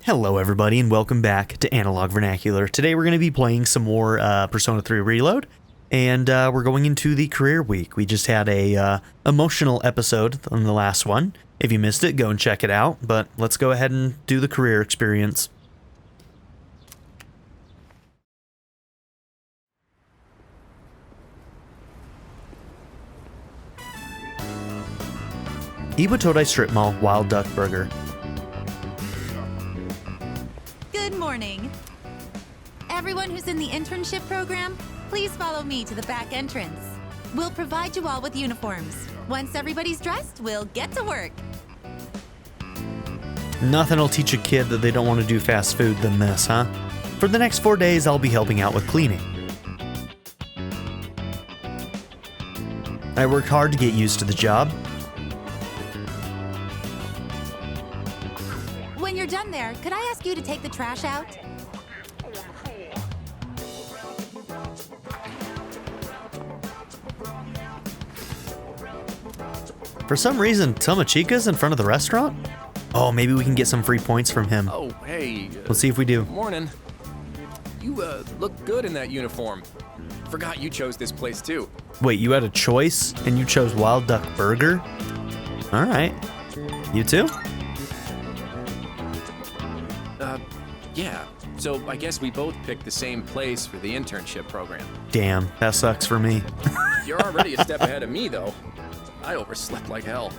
Hello everybody and welcome back to Analog Vernacular. Today we're going to be playing some more Persona 3 Reload, and we're going into the career week. We just had a emotional episode on the last one. If you missed it, go and check it out, but let's go ahead and do the career experience. Iwatodai Strip Mall Wild Duck Burger. Good morning. Everyone who's in the internship program, please follow me to the back entrance. We'll provide you all with uniforms. Once everybody's dressed, we'll get to work. Nothing will teach a kid that they don't want to do fast food than this, huh? For the next 4 days, I'll be helping out with cleaning. I worked hard to get used to the job. When you're done there, could I ask you to take the trash out? For some reason, Tomochika's in front of the restaurant? Oh, maybe we can get some free points from him. Oh, hey. Let's see if we do. Morning. You look good in that uniform. Forgot you chose this place too. Wait, you had a choice and you chose Wild Duck Burger? All right. You too? Yeah. So I guess we both picked the same place for the internship program. Damn, that sucks for me. You're already a step ahead of me, though. I overslept like hell.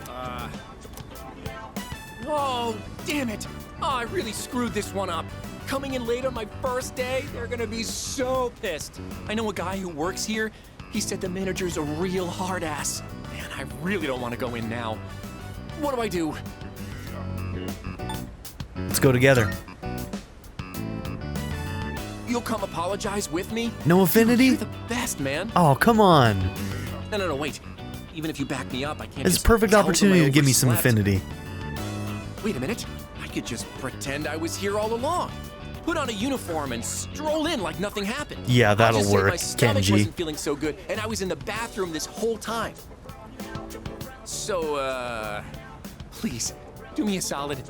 Oh, damn it. Oh, I really screwed this one up. Coming in late on my first day, they're gonna be so pissed. I know a guy who works here. He said the manager's a real hard ass. Man, I really don't want to go in now. What do I do? Let's go together. You'll come apologize with me? No affinity? You're the best, man. Oh, come on. No, wait. Even if you back me up, I can't It's a just perfect tell them opportunity I to give me some overslept. affinity. Wait a minute. I could just pretend I was here all along. Put on a uniform and stroll in like nothing happened. Yeah, I'll that'll just say work, my stomach Kenji. wasn't feeling so good, and I was in the bathroom this whole time. So, please, do me a solid.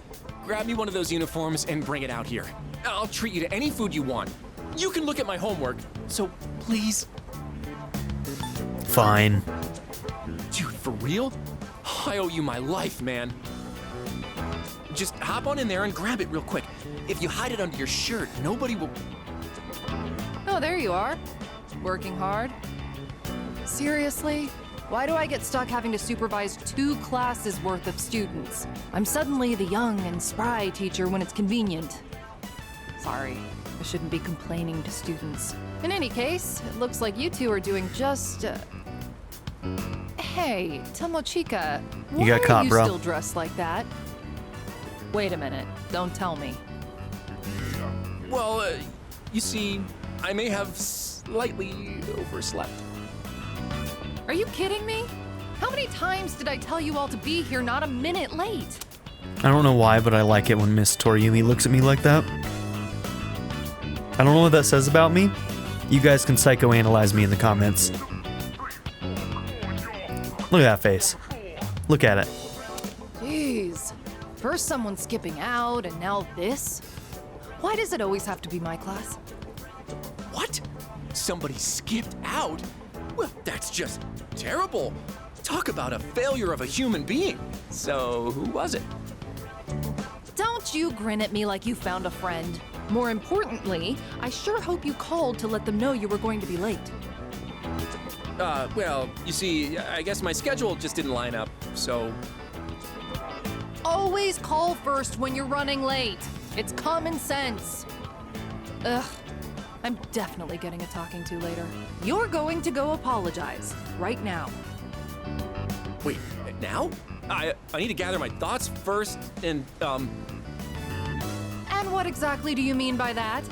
Grab me one of those uniforms and bring it out here. I'll treat you to any food you want. You can look at my homework, so please. Fine. Dude, for real? I owe you my life, man. Just hop on in there and grab it real quick. If you hide it under your shirt, nobody will... Oh, there you are. Working hard. Seriously? Why do I get stuck having to supervise 2 classes worth of students? I'm suddenly the young and spry teacher when it's convenient. Sorry, I shouldn't be complaining to students. In any case, it looks like you two are doing just... Hey, Tomochika, why got caught, are you bro. still dressed like that? Wait a minute, don't tell me. Well, you see, I may have slightly overslept. Are you kidding me? How many times did I tell you all to be here not a minute late? I don't know why, but I like it when Miss Toriumi looks at me like that. I don't know what that says about me. You guys can psychoanalyze me in the comments. Look at that face. Look at it. Jeez. First someone skipping out, and now this? Why does it always have to be my class? What? Somebody skipped out? Well, that's just terrible. Talk about a failure of a human being. So, who was it? Don't you grin at me like you found a friend. More importantly, I sure hope you called to let them know you were going to be late. Well, you see, I guess my schedule just didn't line up, so... Always call first when you're running late. It's common sense. Ugh. I'm definitely getting a talking to later. You're going to go apologize. Right now. Wait, now? I need to gather my thoughts first, and, And what exactly do you mean by that?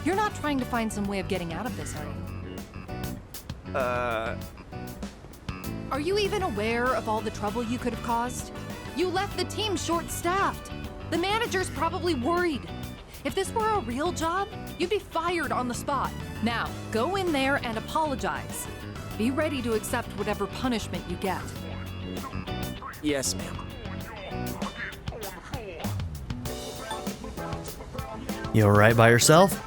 You're not trying to find some way of getting out of this, are you? Are you even aware of all the trouble you could have caused? You left the team short-staffed. The manager's probably worried. If this were a real job, you'd be fired on the spot. Now, go in there and apologize. Be ready to accept whatever punishment you get. Yes, ma'am. You alright by yourself?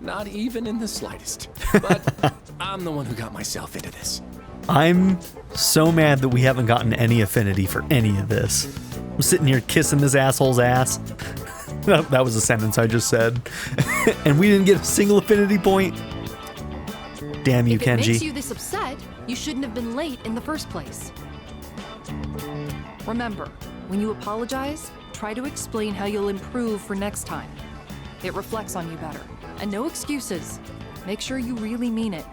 Not even in the slightest. But I'm the one who got myself into this. I'm so mad that we haven't gotten any affinity for any of this. I'm sitting here kissing this asshole's ass. That was a sentence I just said. And we didn't get a single affinity point. Damn you, If it Kenji. makes you this upset, you shouldn't have been late in the first place. Remember, when you apologize, try to explain how you'll improve for next time. It reflects on you better. And no excuses. Make sure you really mean it.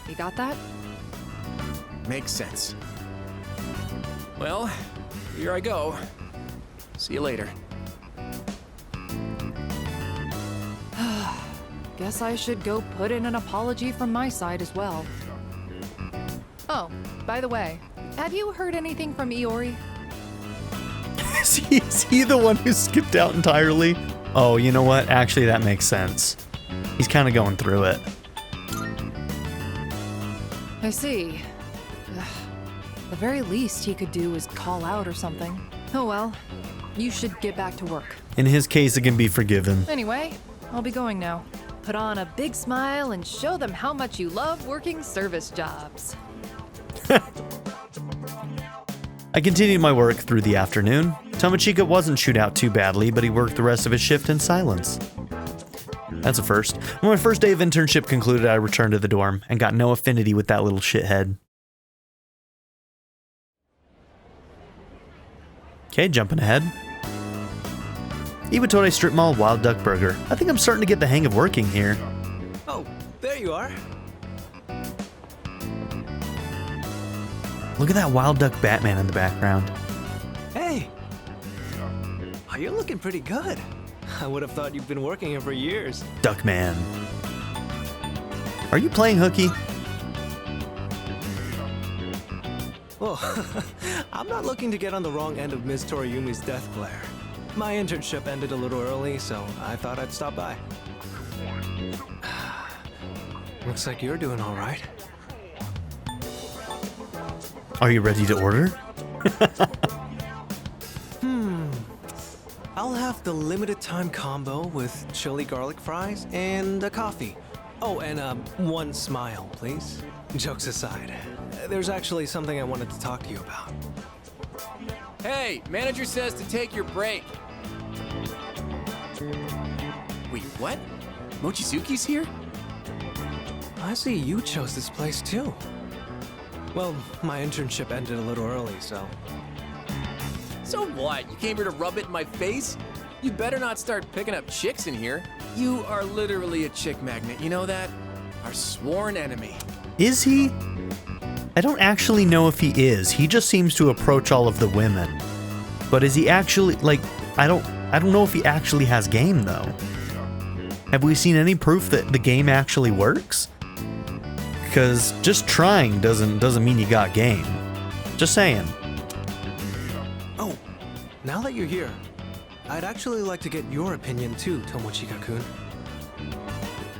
You got that? Makes sense. Well, here I go. See you later. Guess I should go put in an apology from my side as well. Oh, by the way, have you heard anything from Iori? Is he the one who skipped out entirely? Oh, you know what? Actually, that makes sense. He's kind of going through it. I see. The very least he could do is call out or something. Oh well, you should get back to work. In his case, it can be forgiven. Anyway, I'll be going now. Put on a big smile and show them how much you love working service jobs. I continued my work through the afternoon. Tomochika wasn't chewed out too badly, but he worked the rest of his shift in silence. That's a first. When my first day of internship concluded, I returned to the dorm and got no affinity with that little shithead. Okay, jumping ahead. Iwatore Strip Mall Wild Duck Burger. I think I'm starting to get the hang of working here. Oh, there you are. Look at that Wild Duck Batman in the background. Hey. Oh, you're looking pretty good. I would have thought you've been working here for years. Duckman. Are you playing hooky? Oh, I'm not looking to get on the wrong end of Ms. Toriyumi's death glare. My internship ended a little early, so I thought I'd stop by. Looks like you're doing all right. Are you ready to order? I'll have the limited time combo with chili garlic fries and a coffee. Oh, and one smile, please. Jokes aside, there's actually something I wanted to talk to you about. Hey, manager says to take your break. Wait, what? Mochizuki's here? I see you chose this place too. Well, my internship ended a little early, so... So what? You came here to rub it in my face? You better not start picking up chicks in here. You are literally a chick magnet, you know that? Our sworn enemy. Is he? I don't actually know if he is. He just seems to approach all of the women. But is he actually, like, I don't know if he actually has game though. Have we seen any proof that the game actually works? Because just trying doesn't mean you got game. Just saying. Oh, now that you're here, I'd actually like to get your opinion too, Tomochika-kun.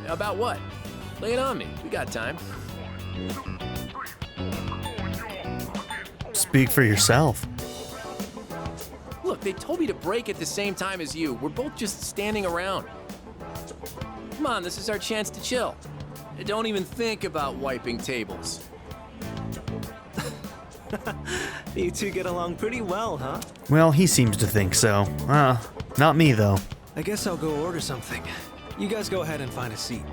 About what? Lay it on me. We got time. Speak for yourself. Look, they told me to break at the same time as you. We're both just standing around. Come on, this is our chance to chill. Don't even think about wiping tables. You two get along pretty well, huh? Well, he seems to think so. Not me though. I guess I'll go order something. You guys go ahead and find a seat.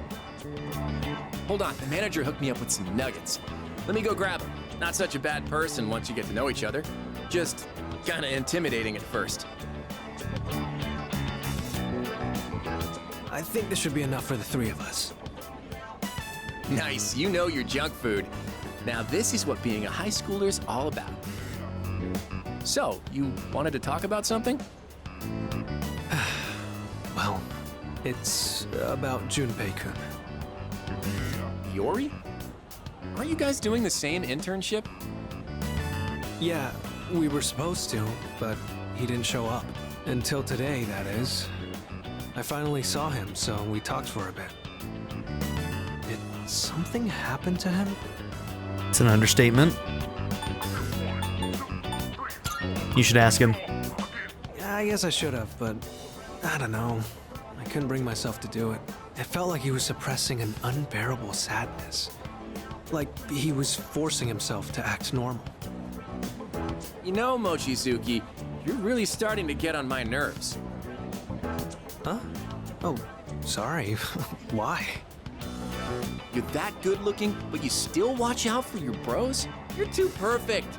Hold on, the manager hooked me up with some nuggets. Let me go grab them. Not such a bad person once you get to know each other. Just kinda intimidating at first. I think this should be enough for the three of us. Nice, you know your junk food. Now this is what being a high schooler's all about. So, you wanted to talk about something? Well, it's about Junpei-kun. Iori? Aren't you guys doing the same internship? Yeah, we were supposed to, but he didn't show up. Until today, that is. I finally saw him, so we talked for a bit. Did something happen to him? It's an understatement. You should ask him. Yeah, I guess I should have, but I don't know. I couldn't bring myself to do it. It felt like he was suppressing an unbearable sadness. Like he was forcing himself to act normal. You know, Mochizuki, you're really starting to get on my nerves. Huh? Oh, sorry. Why? You're that good looking, but you still watch out for your bros? You're too perfect.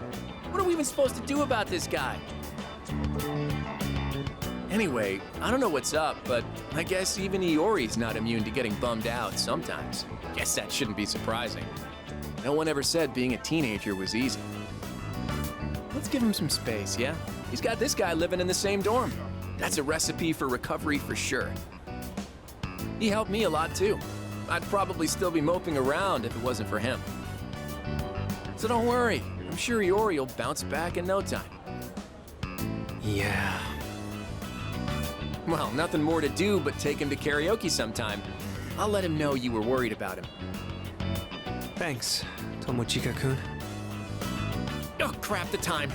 What are we even supposed to do about this guy? Anyway, I don't know what's up, but I guess even Iori's not immune to getting bummed out sometimes. Guess that shouldn't be surprising. No one ever said being a teenager was easy. Let's give him some space, yeah? He's got this guy living in the same dorm. That's a recipe for recovery for sure. He helped me a lot too. I'd probably still be moping around if it wasn't for him. So don't worry, I'm sure Iori will bounce back in no time. Yeah. Well, nothing more to do but take him to karaoke sometime. I'll let him know you were worried about him. Thanks, Tomochika-kun. Oh, crap, the time.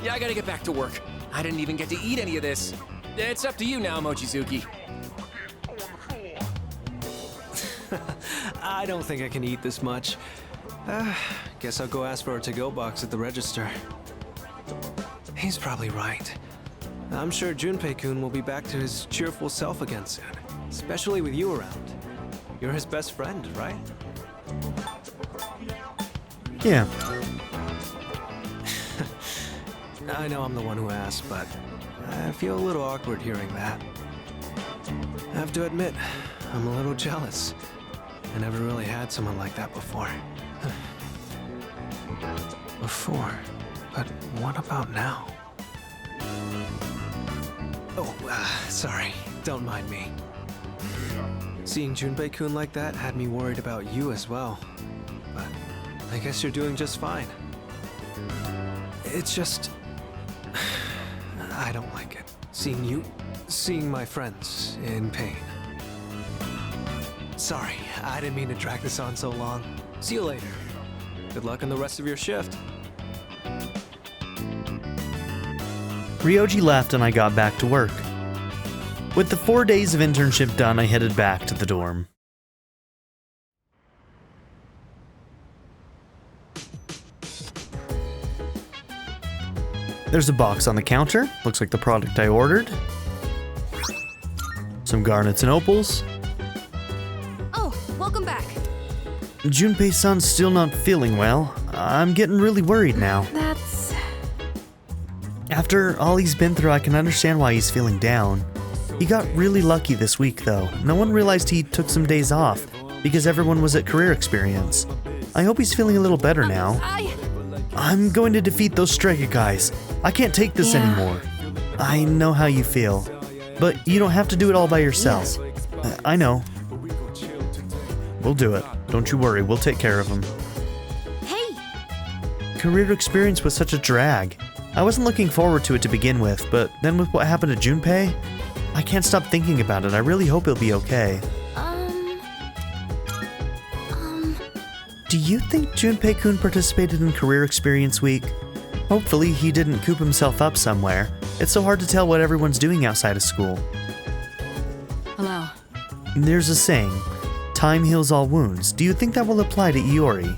Yeah, I gotta get back to work. I didn't even get to eat any of this. It's up to you now, Mochizuki. I don't think I can eat this much. Guess I'll go ask for a to-go box at the register. He's probably right. I'm sure Junpei-kun will be back to his cheerful self again soon, especially with you around. You're his best friend, right? Yeah. I know I'm the one who asked, but I feel a little awkward hearing that. I have to admit, I'm a little jealous. I never really had someone like that before. But what about now? Oh, sorry. Don't mind me. Seeing Junpei-kun like that had me worried about you as well. But I guess you're doing just fine. It's just... I don't like it. Seeing my friends in pain. Sorry, I didn't mean to drag this on so long. See you later. Good luck on the rest of your shift. Ryoji left and I got back to work. With the 4 days of internship done, I headed back to the dorm. There's a box on the counter. Looks like the product I ordered. Some garnets and opals. Oh, welcome back. Junpei-san's still not feeling well. I'm getting really worried now. That's... After all he's been through, I can understand why he's feeling down. He got really lucky this week, though. No one realized he took some days off, because everyone was at career experience. I hope he's feeling a little better now. I'm going to defeat those Striker guys. I can't take this anymore. I know how you feel. But you don't have to do it all by yourself. Yes. I know. We'll do it. Don't you worry, we'll take care of him. Hey! Career experience was such a drag. I wasn't looking forward to it to begin with, but then with what happened to Junpei, I can't stop thinking about it. I really hope he'll be okay. Do you think Junpei-kun participated in Career Experience Week? Hopefully he didn't coop himself up somewhere. It's so hard to tell what everyone's doing outside of school. Hello. There's a saying, time heals all wounds. Do you think that will apply to Iori?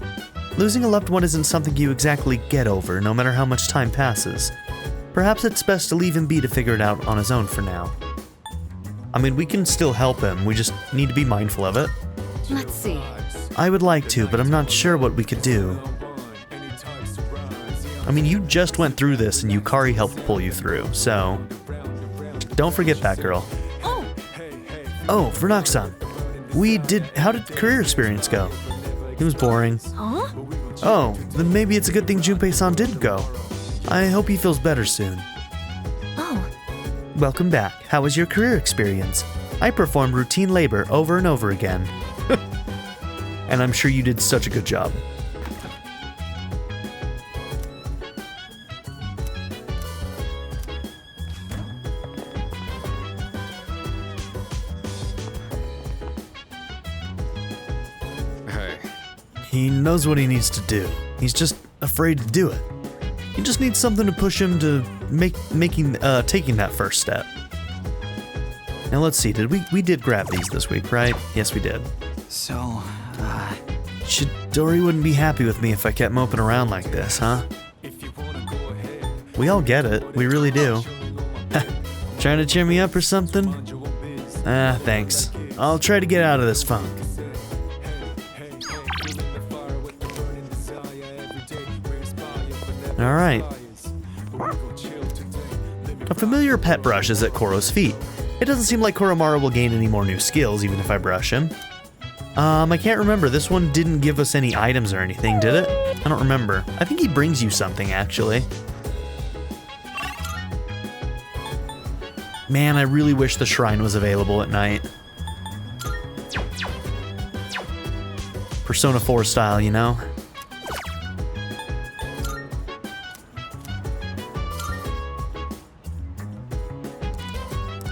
Losing a loved one isn't something you exactly get over, no matter how much time passes. Perhaps it's best to leave him be to figure it out on his own for now. I mean, we can still help him, we just need to be mindful of it. Let's see. I would like to, but I'm not sure what we could do. I mean, you just went through this and Yukari helped pull you through, so... Don't forget that, girl. Oh, Vernox-san. How did career experience go? It was boring. Huh? Oh, then maybe it's a good thing Junpei-san did go. I hope he feels better soon. Oh. Welcome back. How was your career experience? I performed routine labor over and over again. And I'm sure you did such a good job. Hey. He knows what he needs to do. He's just afraid to do it. He just needs something to push him to taking that first step. Now let's see, we did grab these this week, right? Yes, we did. So, Dory wouldn't be happy with me if I kept moping around like this, huh? We all get it, we really do. Trying to cheer me up or something? Thanks. I'll try to get out of this funk. Alright. A familiar pet brush is at Koro's feet. It doesn't seem like Koromaru will gain any more new skills even if I brush him. I can't remember. This one didn't give us any items or anything, did it? I don't remember. I think he brings you something, actually. Man, I really wish the shrine was available at night. Persona 4 style, you know?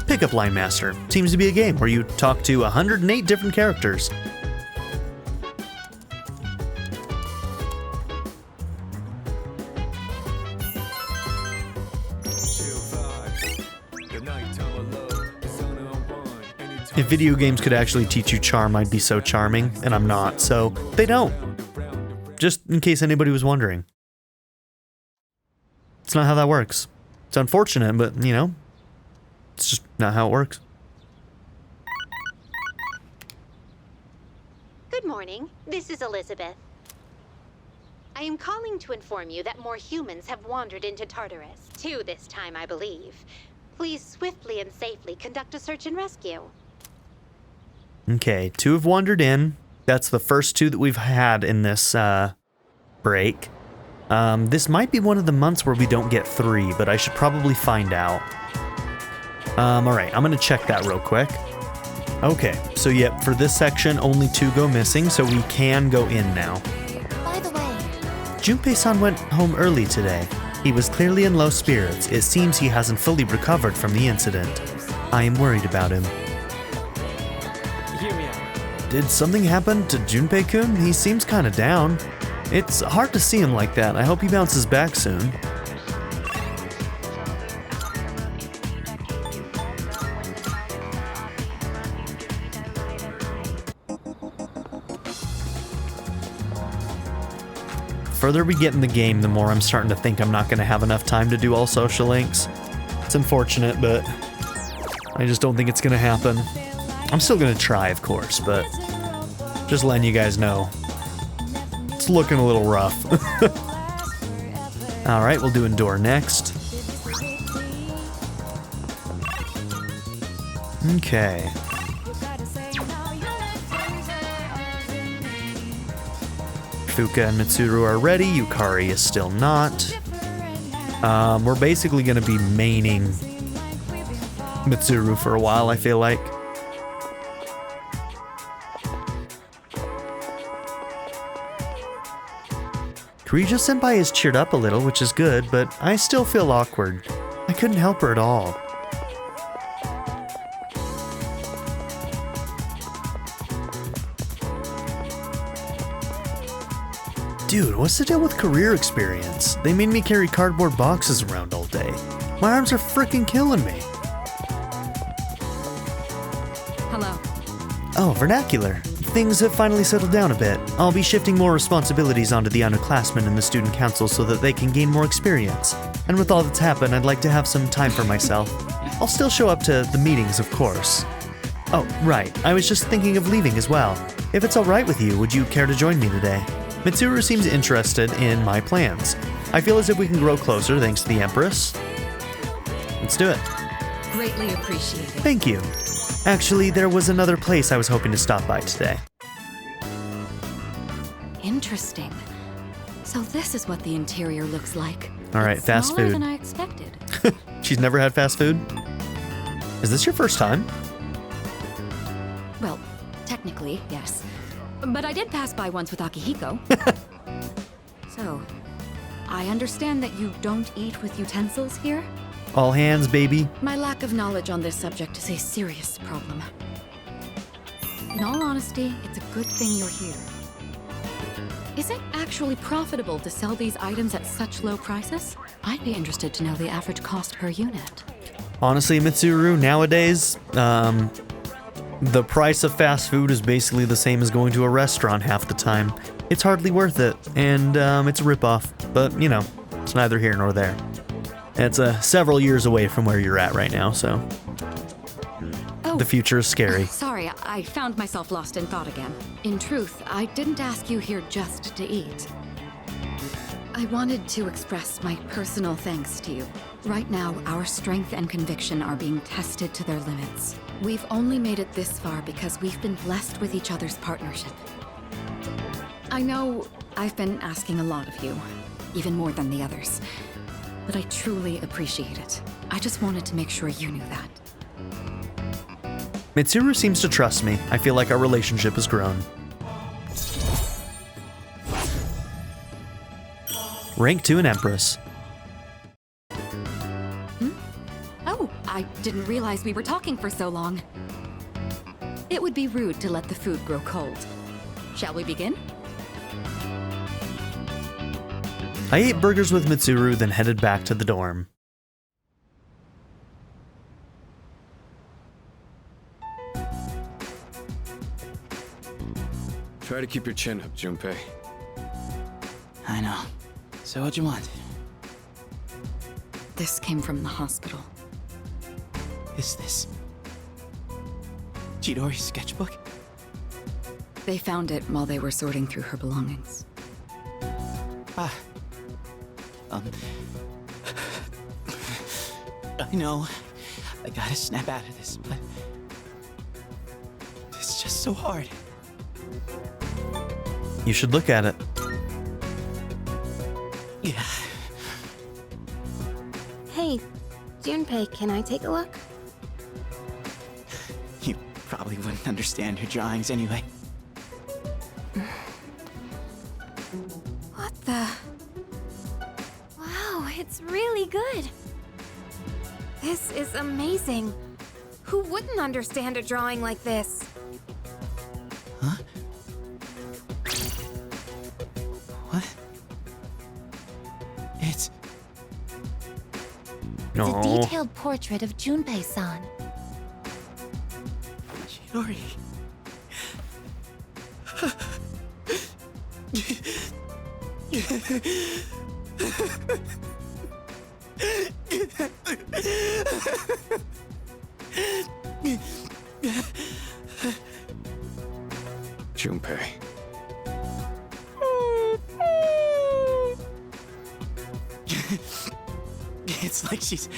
Pickup Line Master seems to be a game where you talk to 108 different characters. If video games could actually teach you charm, I'd be so charming, and I'm not, so they don't. Just in case anybody was wondering. It's not how that works. It's unfortunate, but, you know, it's just not how it works. Good morning. This is Elizabeth. I am calling to inform you that more humans have wandered into Tartarus. 2 this time, I believe. Please swiftly and safely conduct a search and rescue. Okay, 2 have wandered in. That's the first 2 that we've had in this break. This might be one of the months where we don't get 3, but I should probably find out. Alright, I'm gonna check that real quick. Okay, so yep, for this section, only 2 go missing, so we can go in now. By the way, Junpei-san went home early today. He was clearly in low spirits. It seems he hasn't fully recovered from the incident. I am worried about him. Hear me out. Did something happen to Junpei-kun? He seems kinda down. It's hard to see him like that. I hope he bounces back soon. The further we get in the game, the more I'm starting to think I'm not going to have enough time to do all social links. It's unfortunate, but I just don't think it's going to happen. I'm still going to try, of course, but just letting you guys know. It's looking a little rough. Alright, we'll do Endure next. Okay. Fuka and Mitsuru are ready, Yukari is still not. We're basically going to be maining Mitsuru for a while, I feel like. Kirijo-senpai is cheered up a little, which is good, but I still feel awkward. I couldn't help her at all. Dude, what's the deal with career experience? They made me carry cardboard boxes around all day. My arms are freaking killing me. Hello. Oh, vernacular. Things have finally settled down a bit. I'll be shifting more responsibilities onto the underclassmen in the student council so that they can gain more experience. And with all that's happened, I'd like to have some time for myself. I'll still show up to the meetings, of course. Oh, right. I was just thinking of leaving as well. If it's alright with you, would you care to join me today? Mitsuru seems interested in my plans. I feel as if we can grow closer thanks to the Empress. Let's do it. Greatly appreciated. Thank you. Actually, there was another place I was hoping to stop by today. Interesting. So this is what the interior looks like. All right, It's fast smaller food. than I expected. She's never had fast food? Is this your first time? Well, technically, yes. But I did pass by once with Akihiko. So, I understand that you don't eat with utensils here? All hands, baby. My lack of knowledge on this subject is a serious problem. In all honesty, it's a good thing you're here. Is it actually profitable to sell these items at such low prices? I'd be interested to know the average cost per unit. Honestly, Mitsuru, nowadays, the price of fast food is basically the same as going to a restaurant half the time. It's hardly worth it, and it's a ripoff, but, you know, it's neither here nor there. It's several years away from where you're at right now, so the future is scary. Sorry, I found myself lost in thought again. In truth, I didn't ask you here just to eat. I wanted to express my personal thanks to you. Right now, our strength and conviction are being tested to their limits. We've only made it this far because we've been blessed with each other's partnership. I know I've been asking a lot of you, even more than the others, but I truly appreciate it. I just wanted to make sure you knew that. Mitsuru seems to trust me. I feel like our relationship has grown. Rank 2 and Empress. Oh, I didn't realize we were talking for so long. It would be rude to let the food grow cold. Shall we begin? I ate burgers with Mitsuru, then headed back to the dorm. Try to keep your chin up, Junpei. I know. So what'd you want? This came from the hospital. Is this Chidori's sketchbook? They found it while they were sorting through her belongings. I know I gotta snap out of this, but it's just so hard. You should look at it. Yeah. Hey, Junpei, can I take a look? You probably wouldn't understand her drawings anyway. What the? Wow, it's really good. This is amazing. Who wouldn't understand a drawing like this? Huh? What? It's No. a detailed portrait of Junpei-san. Chidori. Junpei. It's like she's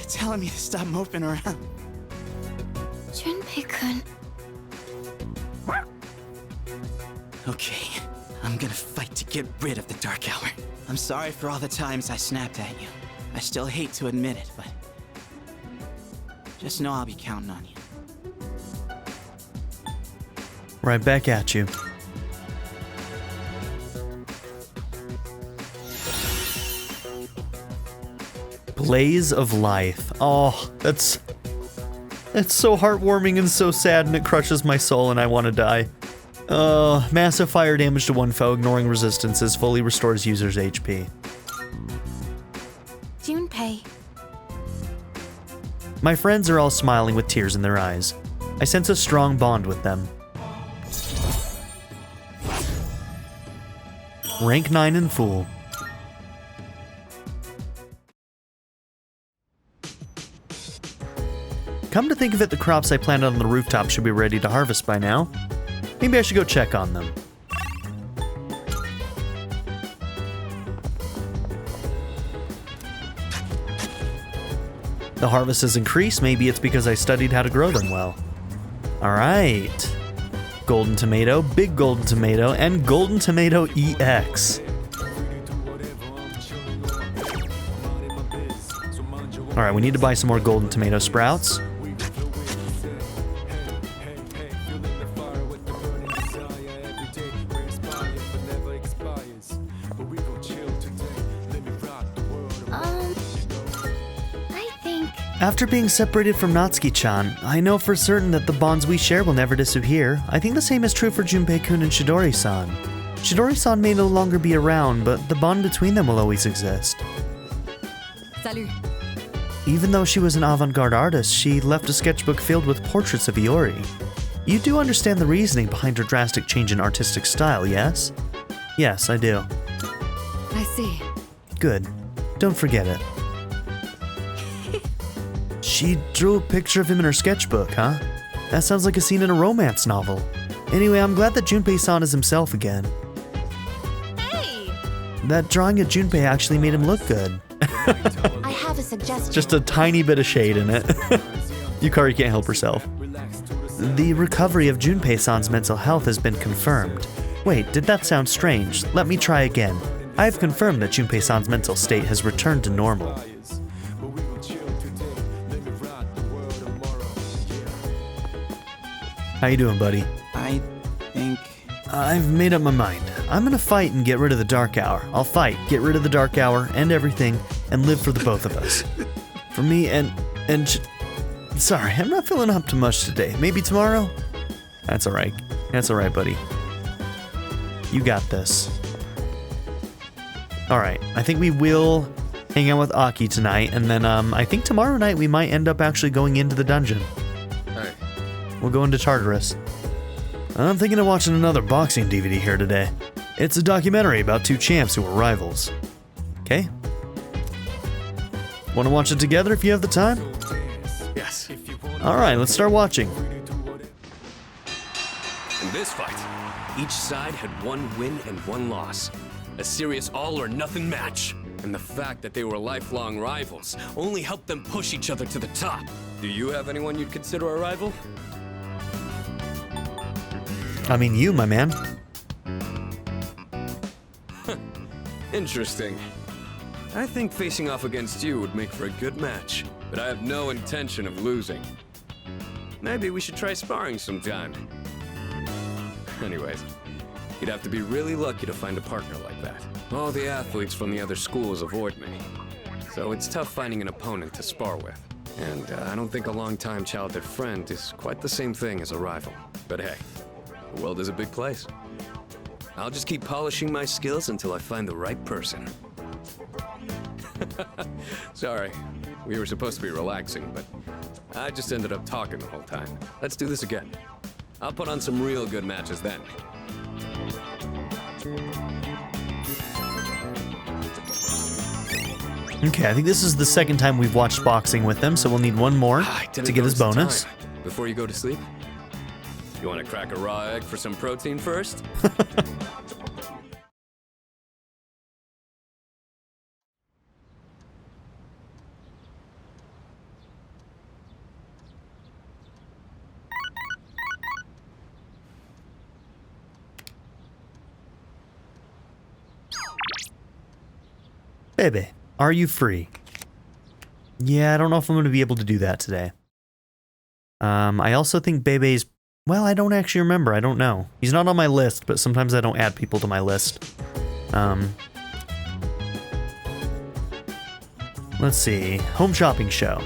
telling me to stop moping around. Junpei-kun. Okay, I'm gonna fight to get rid of the Dark Hour. I'm sorry for all the times I snapped at you. I still hate to admit it, but just know I'll be counting on you. Right back at you. Blaze of Life. Oh, that's so heartwarming and so sad, and it crushes my soul and I want to die. Massive fire damage to one foe, ignoring resistances, fully restores user's HP. Junpei. My friends are all smiling with tears in their eyes. I sense a strong bond with them. Rank 9 and Fool. Come to think of it, the crops I planted on the rooftop should be ready to harvest by now. Maybe I should go check on them. The harvest has increased, maybe it's because I studied how to grow them well. Alright. Golden tomato, big golden tomato, and golden tomato EX. Alright, we need to buy some more golden tomato sprouts. After being separated from Natsuki-chan, I know for certain that the bonds we share will never disappear. I think the same is true for Junpei-kun and Chidori-san. Chidori-san may no longer be around, but the bond between them will always exist. Salut. Even though she was an avant-garde artist, she left a sketchbook filled with portraits of Iori. You do understand the reasoning behind her drastic change in artistic style, yes? Yes, I do. I see. Good. Don't forget it. She drew a picture of him in her sketchbook, huh? That sounds like a scene in a romance novel. Anyway, I'm glad that Junpei-san is himself again. Hey! That drawing of Junpei actually made him look good. I have a suggestion. Just a tiny bit of shade in it. Yukari can't help herself. The recovery of Junpei-san's mental health has been confirmed. Wait, did that sound strange? Let me try again. I have confirmed that Junpei-san's mental state has returned to normal. How you doing, buddy? I think... I've made up my mind. I'm gonna fight and get rid of the Dark Hour. I'll fight, get rid of the Dark Hour, end everything, and live for the both of us. For me sorry, I'm not feeling up to much today. Maybe tomorrow? That's alright. That's alright, buddy. You got this. Alright, I think we will hang out with Aki tonight, and then I think tomorrow night we might end up actually going into the dungeon. Hey, We'll go into Tartarus. I'm thinking of watching another boxing DVD here today. It's a documentary about two champs who were rivals. Okay? Want to watch it together if you have the time? yes. Alright, let's start watching. In this fight, each side had one win and one loss. A serious all-or-nothing match. And the fact that they were lifelong rivals only helped them push each other to the top. Do you have anyone you'd consider a rival? I mean you, my man. Interesting. I think facing off against you would make for a good match, but I have no intention of losing. Maybe we should try sparring sometime. Anyways, you'd have to be really lucky to find a partner like that. All the athletes from the other schools avoid me, so it's tough finding an opponent to spar with. And I don't think a longtime childhood friend is quite the same thing as a rival. But hey, the world is a big place. I'll just keep polishing my skills until I find the right person. Sorry, we were supposed to be relaxing, but I just ended up talking the whole time. Let's do this again. I'll put on some real good matches then. Okay, I think this is the second time we've watched boxing with them, so we'll need one more I didn't to get his notice the bonus. time. Before you go to sleep, you want to crack a raw egg for some protein first? Bebe, are you free? Yeah, I don't know if I'm going to be able to do that today. I also think Bebe's... Well, I don't actually remember. I don't know. He's not on my list, but sometimes I don't add people to my list. Let's see. Home shopping show.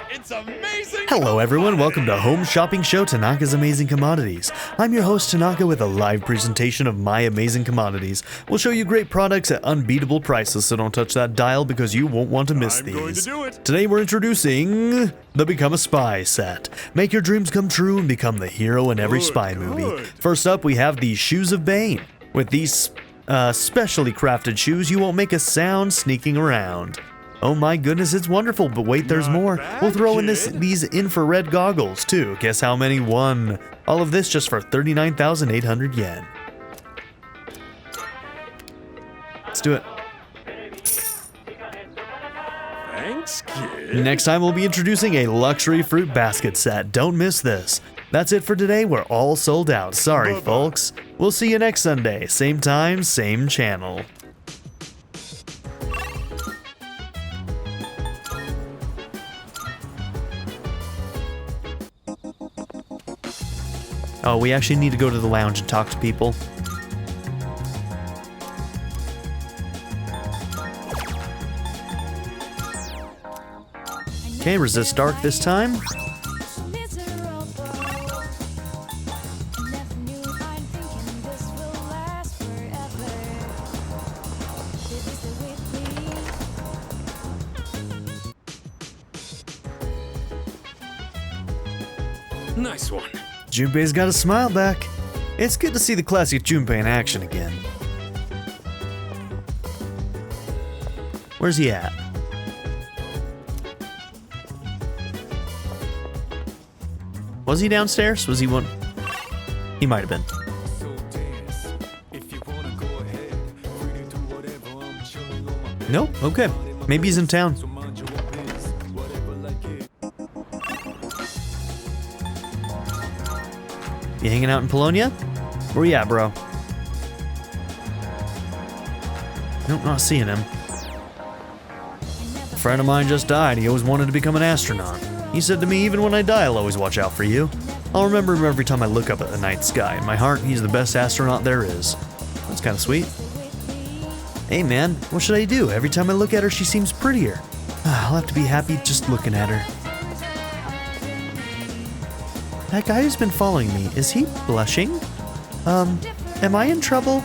It's amazing! Hello everyone, welcome to Home Shopping Show Tanaka's Amazing Commodities. I'm your host Tanaka with a live presentation of my amazing commodities. We'll show you great products at unbeatable prices, so don't touch that dial because you won't want to miss these. going to do it. Today we're introducing the Become a Spy set. Make your dreams come true and become the hero in every spy movie. First up we have the Shoes of Bane. With these specially crafted shoes, you won't make a sound sneaking around. Oh my goodness, it's wonderful, but wait, there's more. We'll throw in these infrared goggles, too. Guess how many? One. All of this just for 39,800 yen. Let's do it. Thanks, kid. Next time, we'll be introducing a luxury fruit basket set. Don't miss this. That's it for today. We're all sold out. Sorry, folks. We'll see you next Sunday. Same time, same channel. Oh, we actually need to go to the lounge and talk to people. Okay, resist dark this time. Nice one. Junpei's got a smile back. It's good to see the classic Junpei in action again. Where's he at? Was he downstairs? Was he one? He might have been. Nope, okay. Maybe he's in town. You hanging out in Polonia? Where you at, bro? Nope, not seeing him. A friend of mine just died. He always wanted to become an astronaut. He said to me, even when I die, I'll always watch out for you. I'll remember him every time I look up at the night sky. In my heart, he's the best astronaut there is. That's kind of sweet. Hey man, what should I do? Every time I look at her, she seems prettier. I'll have to be happy just looking at her. That guy who's been following me, is he blushing? Am I in trouble?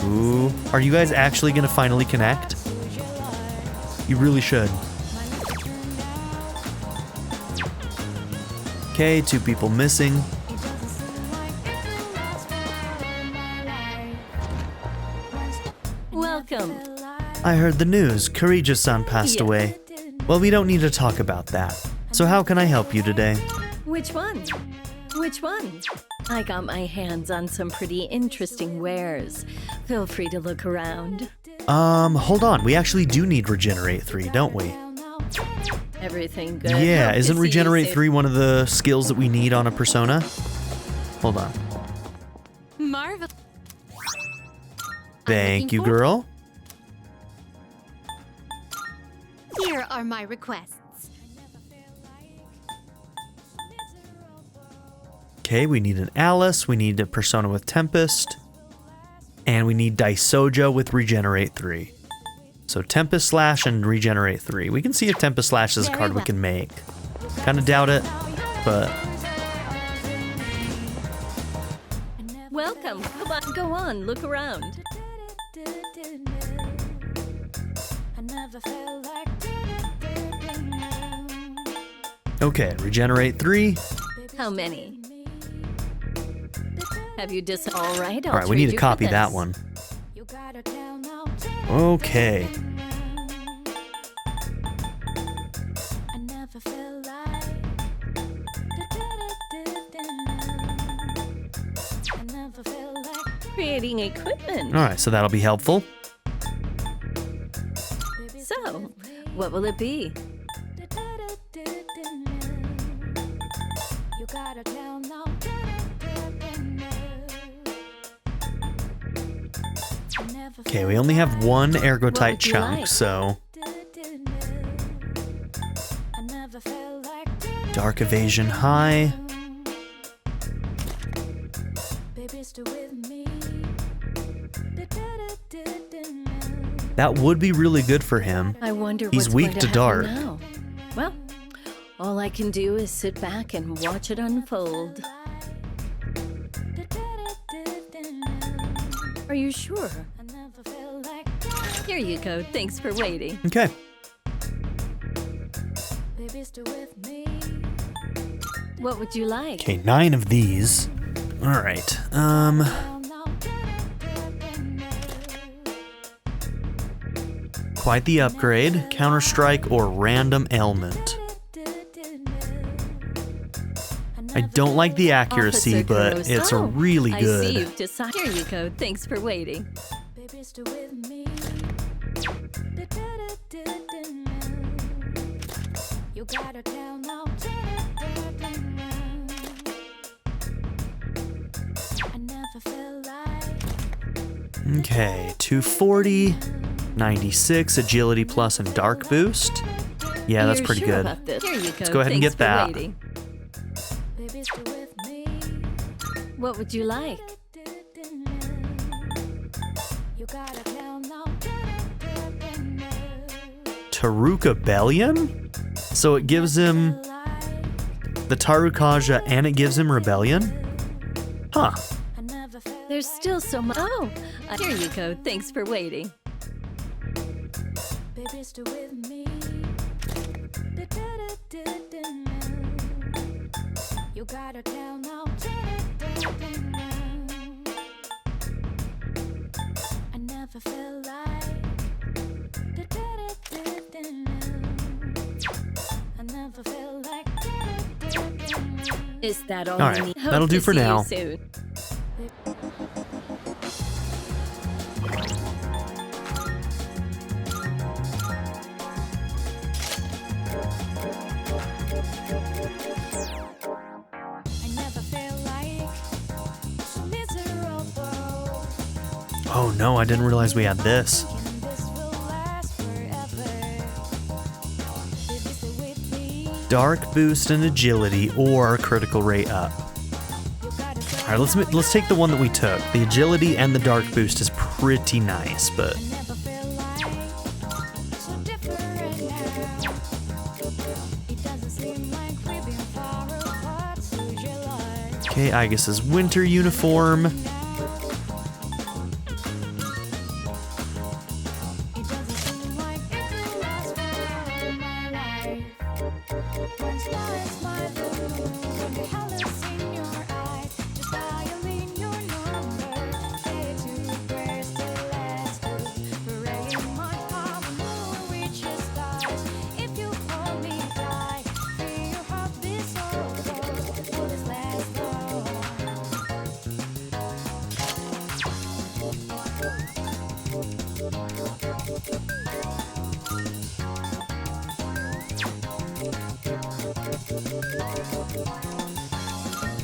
Ooh, are you guys actually gonna finally connect? You really should. Okay, 2 people missing. Welcome. I heard the news. Courageous-san passed away. Well, we don't need to talk about that. So how can I help you today? Which one? Which one? I got my hands on some pretty interesting wares. Feel free to look around. Hold on. We actually do need Regenerate 3, don't we? Everything good? Yeah, Hope to isn't see you Regenerate soon. 3 one of the skills that we need on a persona? Hold on. Marvel. Thank you, girl. Here are my requests. Okay, we need an Alice, we need a Persona with Tempest, and we need Daisoja with Regenerate 3. So Tempest Slash and Regenerate 3. We can see if Tempest Slash is a card we can make. Kind of doubt it, but... Welcome. Come on, go on, look around. Okay, Regenerate 3. How many? Have you all right? Alright, we need to copy that one. Okay. Creating equipment. Alright, so that'll be helpful. So, what will it be? Okay, we only have one Ergotite would you chunk, like? so... Dark Evasion High. That would be really good for him. I wonder He's what's weak going to happen dark. now. Well, all I can do is sit back and watch it unfold. Are you sure? Here you go. Thanks for waiting. Okay. What would you like? Okay, 9 of these. Alright, quite the upgrade. Counter-Strike or Random Ailment. I don't like the accuracy, Officer but Kurosawa. it's a really I see good. you've decided. Here you go. Thanks for waiting. Okay, 240, 96, Agility Plus, and Dark Boost. Yeah, that's You're pretty sure good. about this? Here you go. Let's go ahead and Thanks get that. for waiting. What would you like? Taruka Bellion? So it gives him the Tarukaja and it gives him Rebellion? Huh. There's still so much. Oh, here you go. Thanks for waiting. You gotta tell now. I never felt like. I never felt like. Is that all, All you right, need? Hope that'll do to for see you now. soon. Oh no, I didn't realize we had this. Dark boost and agility or critical rate up. All right, let's take the one that we took. The agility and the dark boost is pretty nice, but okay, Aegis' winter uniform.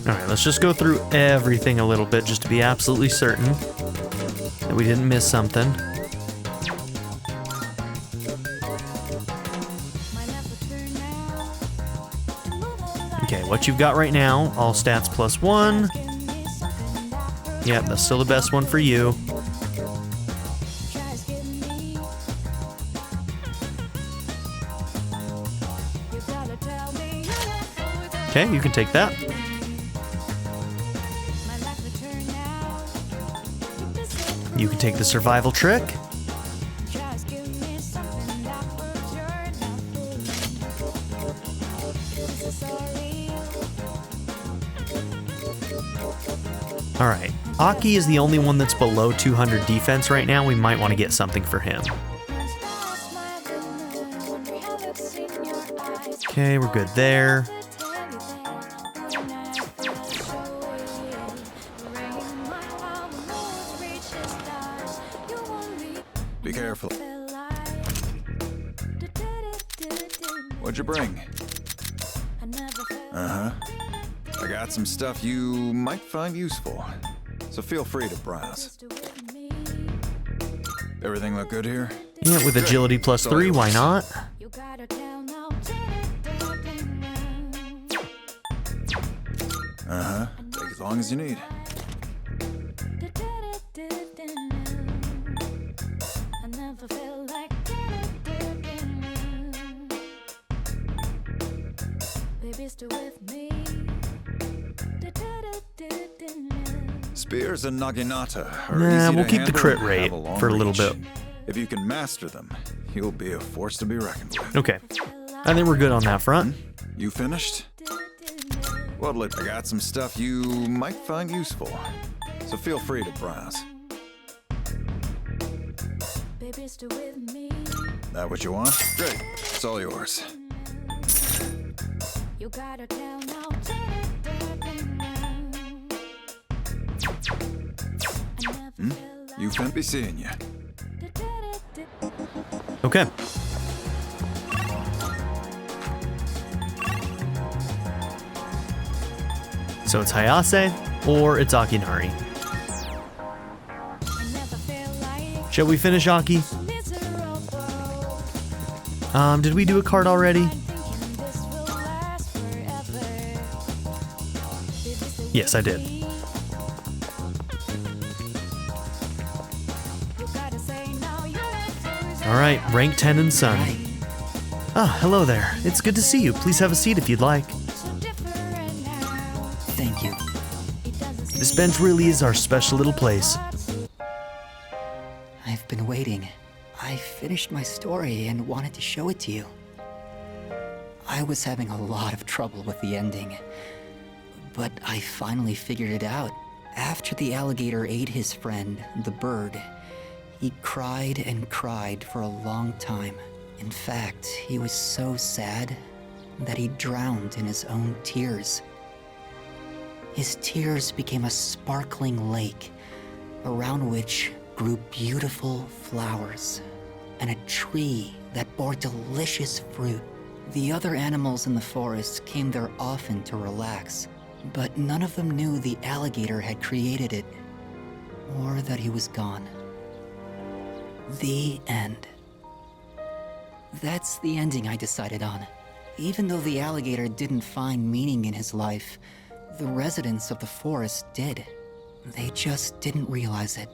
Alright, let's just go through everything a little bit just to be absolutely certain that we didn't miss something. Okay, what you've got right now, all stats +1. Yep, that's still the best one for you. Okay, you can take that. You can take the survival trick. Alright, Aki is the only one that's below 200 defense right now. We might want to get something for him. Okay, we're good there. Be careful. What'd you bring? Uh-huh. I got some stuff you might find useful, so feel free to browse. Everything look good here? Yeah, with agility +3, why not? Uh-huh. Take as long as you need. Spears and Naginata are Nah, easy we'll to keep the handle crit and rate have a long for a little reach. bit. If you can master them, you'll be a force to be reckoned with. Okay, I think we're good on that front. You finished? Well, look, I got some stuff you might find useful, so feel free to browse. That what you want? Great, it's all yours. You finna be seeing you. Okay. So it's Hayase or it's Akinari. Shall we finish Aki? Did we do a card already? Yes, I did. Alright, rank 10 and Sun. Ah, hello there. It's good to see you. Please have a seat if you'd like. Thank you. This bench really is our special little place. I've been waiting. I finished my story and wanted to show it to you. I was having a lot of trouble with the ending. but I finally figured it out. After the alligator ate his friend, the bird, he cried and cried for a long time. In fact, he was so sad that he drowned in his own tears. His tears became a sparkling lake, around which grew beautiful flowers, and a tree that bore delicious fruit. The other animals in the forest came there often to relax, but none of them knew the alligator had created it, or that he was gone. The end. That's the ending I decided on. Even though the alligator didn't find meaning in his life, the residents of the forest did. They just didn't realize it.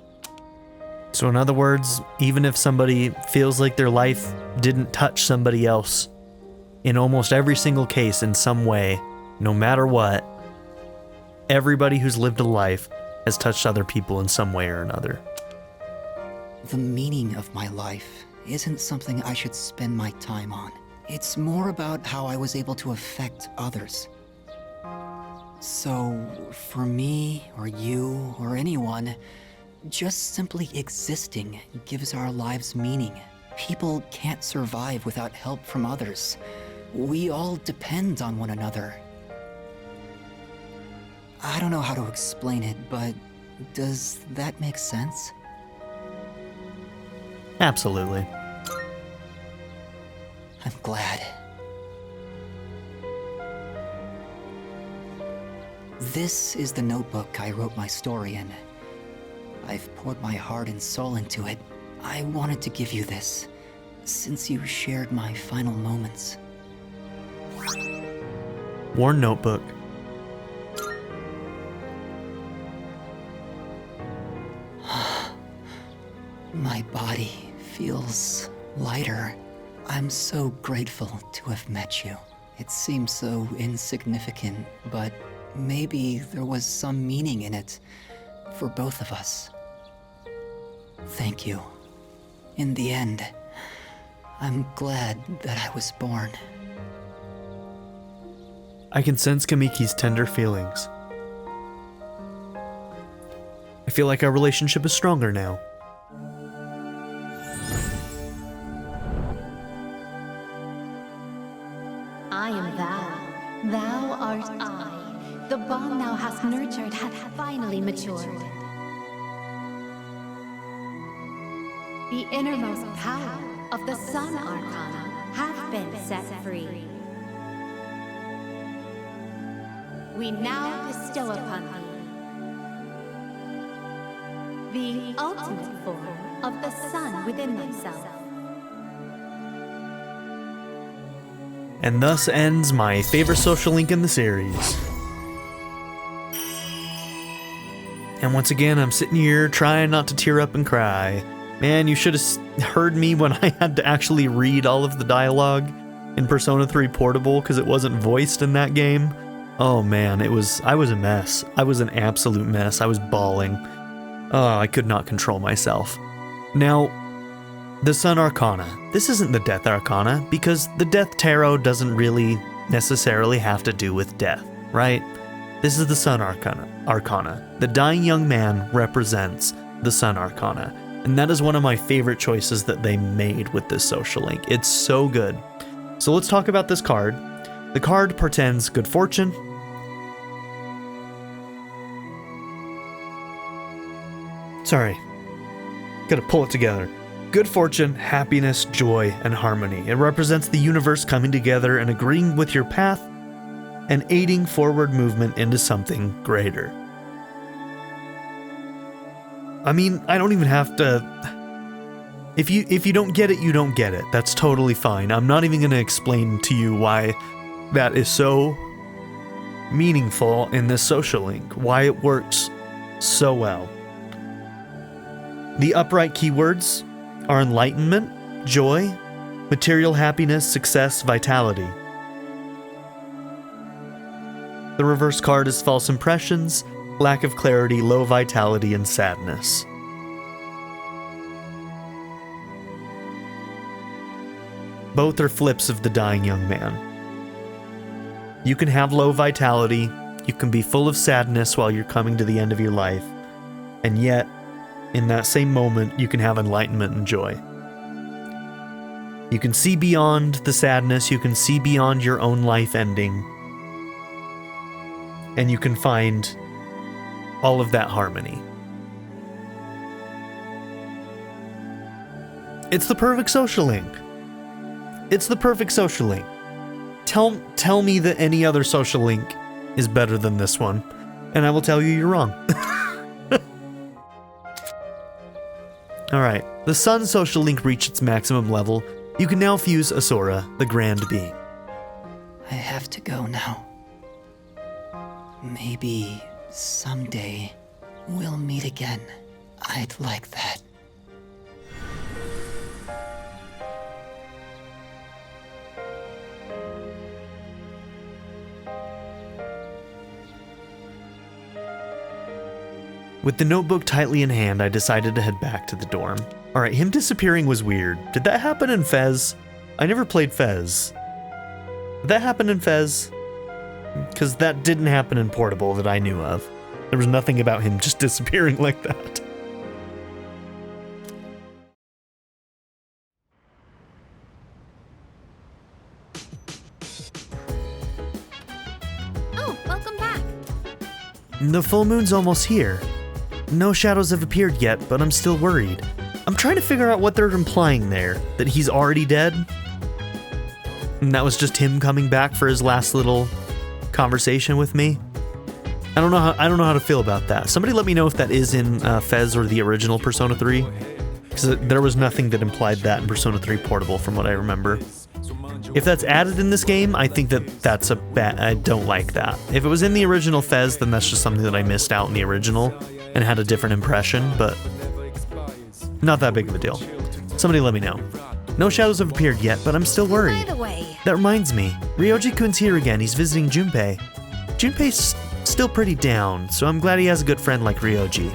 So in other words, even if somebody feels like their life didn't touch somebody else, in almost every single case in some way, no matter what, everybody who's lived a life has touched other people in some way or another. The meaning of my life isn't something I should spend my time on. It's more about how I was able to affect others. So, for me, or you, or anyone, just simply existing gives our lives meaning. People can't survive without help from others. We all depend on one another. I don't know how to explain it, but does that make sense? Absolutely. I'm glad. This is the notebook I wrote my story in. I've poured my heart and soul into it. I wanted to give you this, since you shared my final moments. Worn notebook. My body feels lighter. I'm so grateful to have met you. It seems so insignificant, but maybe there was some meaning in it for both of us. Thank you. In the end, I'm glad that I was born. I can sense Kamiki's tender feelings. I feel like our relationship is stronger now. I am thou, thou art I. The bond thou hast nurtured hath finally matured. The innermost power of the Sun Arcana hath been set free. We now bestow upon thee the ultimate form of the sun within thyself. And thus ends my favorite social link in the series. And once again, I'm sitting here trying not to tear up and cry. Man, you should have heard me when I had to actually read all of the dialogue in Persona 3 Portable because it wasn't voiced in that game. Oh man, I was a mess. I was an absolute mess. I was bawling. Oh, I could not control myself. Now, the Sun Arcana. This isn't the Death Arcana because the Death Tarot doesn't really necessarily have to do with death, right? This is the Sun Arcana. The dying young man represents the Sun Arcana. And that is one of my favorite choices that they made with this social link. It's so good. So let's talk about this card. The card portends good fortune. Sorry. Gotta pull it together. Good fortune, happiness, joy, and harmony. It represents the universe coming together and agreeing with your path and aiding forward movement into something greater. I mean, I don't even have to... If you don't get it, you don't get it. That's totally fine. I'm not even going to explain to you why that is so meaningful in this social link, why it works so well. The upright keywords are enlightenment, joy, material happiness, success, vitality. The reverse card is false impressions, lack of clarity, low vitality, and sadness. Both are flips of the dying young man. You can have low vitality, you can be full of sadness while you're coming to the end of your life, and yet, in that same moment, you can have enlightenment and joy. You can see beyond the sadness, you can see beyond your own life ending, and you can find all of that harmony. It's the perfect social link. It's the perfect social link. Tell me that any other social link is better than this one, and I will tell you you're wrong. Alright, the Sun social link reached its maximum level. You can now fuse Asura, the Grand Being. I have to go now. Maybe someday we'll meet again. I'd like that. With the notebook tightly in hand, I decided to head back to the dorm. Alright, him disappearing was weird. Did that happen in Fez? I never played Fez. Did that happen in Fez? Because that didn't happen in Portable that I knew of. There was nothing about him just disappearing like that. Oh, welcome back. The full moon's almost here. No shadows have appeared yet, but I'm still worried. I'm trying to figure out what they're implying there. That he's already dead? And that was just him coming back for his last little conversation with me? I don't know how to feel about that. Somebody let me know if that is in Fez or the original Persona 3. Because there was nothing that implied that in Persona 3 Portable from what I remember. If that's added in this game, I think that's a bad... I don't like that. If it was in the original Fez, then that's just something that I missed out in the original and had a different impression, but not that big of a deal. Somebody let me know. No shadows have appeared yet, but I'm still worried. By the way, That reminds me, Ryoji-kun's here again. He's visiting Junpei. Junpei's still pretty down, so I'm glad he has a good friend like Ryoji.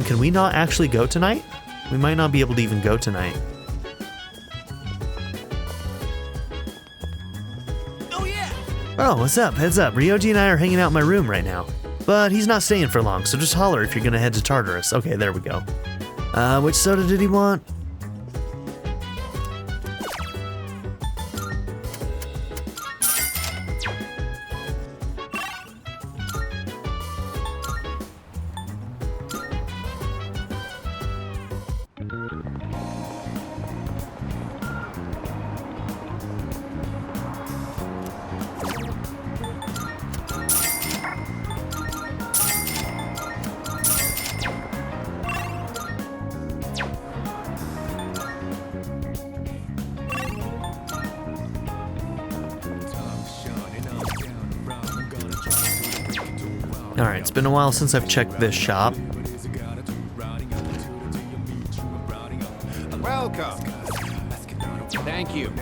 Can we not actually go tonight? We might not be able to even go tonight. Oh, what's up? Heads up. Ryoji and I are hanging out in my room right now. But he's not staying for long, so just holler if you're gonna head to Tartarus. Okay, there we go. Which soda did he want? Alright, it's been a while since I've checked this shop. Welcome. Thank you.